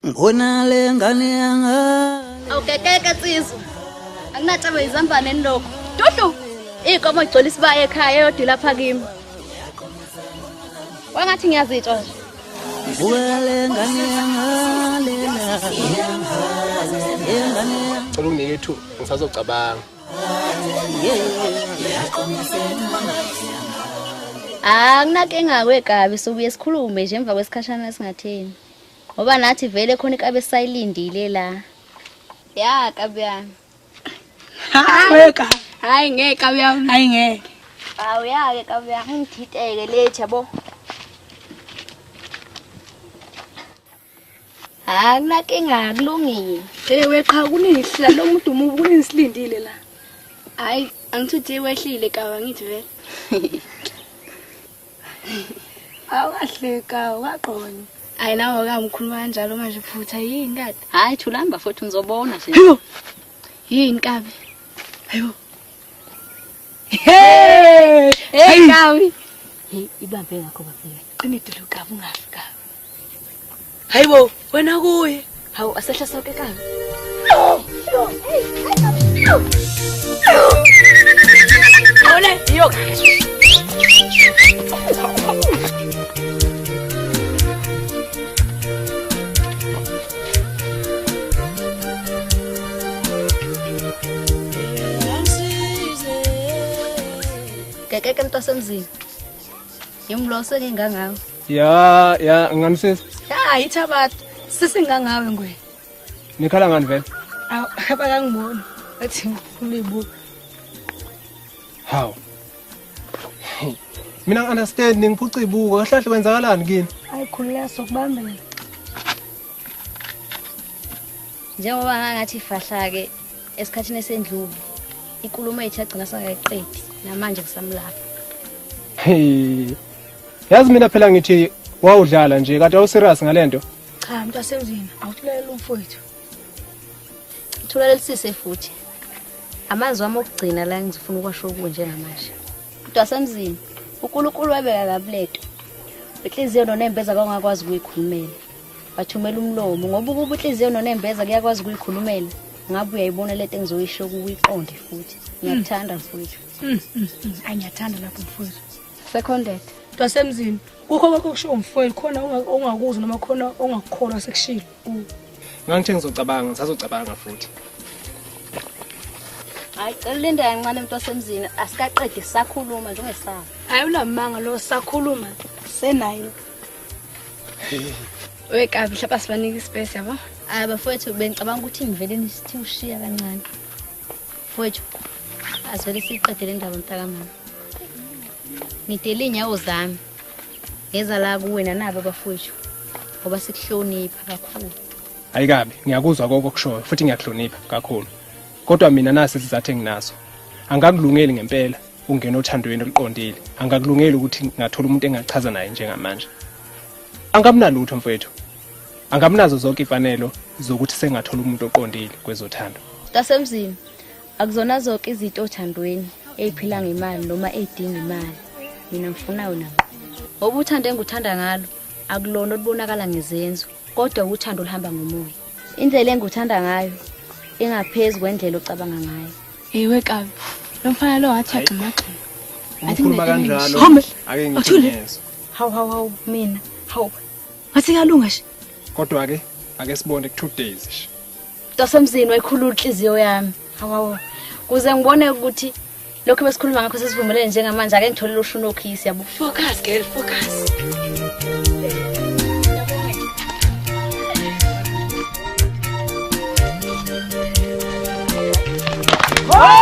Ngona le ngane yanga. Awukekeke Nsizwa. Anginatshabe izambane nilokho. Dudu. Ikomo igcwele isibaya ekhaya eyodwa lapha kimi. Wangathi ngiyazitsho nje. Ngole ngane yanga lela. Cela unginike ithu ngisazocabanga. Akunakenga kwekabi sobuye sikhulume nje emva kwesikhashana esingatheni. Ngoba nathi vele khona ikabe sayilindile la. Ya kabi yami. Weka. Hayi ngeke kabi yami. Hayi ngeke. Awu ya-ke kabi yami ngithiteke lethe yabo. Akunakenga kulungile. Weqa kunihla lo muntu umubu kunisilindile la. Hayi angithuthi wehlile kawa ngithi vele. Awuhleka waqonye. Hayi nawo kamkhuluma kanjalo manje phutha yini kade? Hayi thulamba futhi ngizobona nje. Hayo. Yini kabi? Hayo. Hey! Hey kabi. Hey ibambe ngakho bafika. Qinile lo kabi ungafika. Hayibo wena kuye. Hawu asehla sonke kabi. Awule yo. Kekeke mntasemzini. Yimloso ngingangawe. Ya nganisisi. Hayi thabatha sisingangawe ngwe. Nikhala ngani vele? Awu abakangibona. Athi ulibu. Haw. Mina understand ngiphuca ibuko kahlahle kwenzakalani kini? Ayikhulula sokubambela. Njengoba ngathi fahla ke esikhathini esendlule. Inkulumo ethu yagcina sangayiqedi namanje kusamlapha. Hey. Yazi mina phela ngithi wawudlala nje kade awuserious ngalento. Cha mntasemzini awuthulela umfowethu. Thulele lisise futhi. Amazwi wami okugcina la ngizifuna ukwasho kuwe njengamanje. Mntasemzini uNkulunkulu wabeka kabuleto. Inhliziyo nonembeza kangakwazi ukuyikhulumela. Bathumela umlomo ngoba ukuba inhliziyo nonembeza kuyakwazi ukuyikhulumela. Ngabe uyayibona lento engizoyisho kuyiqonde futhi. Ngiyakuthanda mfowethu. Angiyathanda lapho mfowethu. Seconded. Mntasemzini kukho konke okusho umfowethu khona ongakuzwa noma khona ongakukholwa sekushilo. Ngangithi ngizocabanga ngisazocabanga futhi. Hayi cela linda kancane mntasemzini asikaqedi sisakhuluma njengesaba. Hayi unamanga lo sakhuluma senayo. Wekabi hlapa sibanika ispace yabo. Bafowethu bengicabanga ukuthi ngivele nisithi ushiya kancane. Mfowethu asivele siqedele indaba mntakamama. Ngidele inyawo zami. Ngeza la kuwena nabo bafowethu. Ngoba sikuhlonipha kakhulu. Ayikabi ngiyakuzwa konke okushoyo futhi ngiyakuhlonipha kakhulu. Kodwa mina nasi sizathe nginaso. Angakulungeli ngempela ungena othandweni eliqondile. Angakulungeli ukuthi ngathola umuntu engachaza naye njengamanje. Angamnalutho mfowethu. Angamnazo zonke ifanelo zokuthi sengathola umuntu oqondile kwezothando. Mntasemzini akuzona zonke izinto othandweni eziphila ngemali noma ezidinga imali. Mina ngifuna wena. Ngoba uthando engikuthanda ngalo akulona olubonakala ngezenzo kodwa uthando olihamba ngomoya. Indlela engikuthanda ngayo engaphezulu kwendlela ocabanga ngayo. Wekabi lo mfana lo wathi agximagxima. Ukhuluma kanjalo ake ngiyinyezo. Hawu mina. Hawu. Ngathi kalunga nje. Kodwa ke ake sibone ku 2 days nje. Mntasemzini wayikhulula inhliziyo yami. Hawu. Kuze ngibone ukuthi lokho besikhuluma ngakho sesivumelene njengamanje ake ngitholele uShunokhisi yabo. Focus girl, focus. Oh!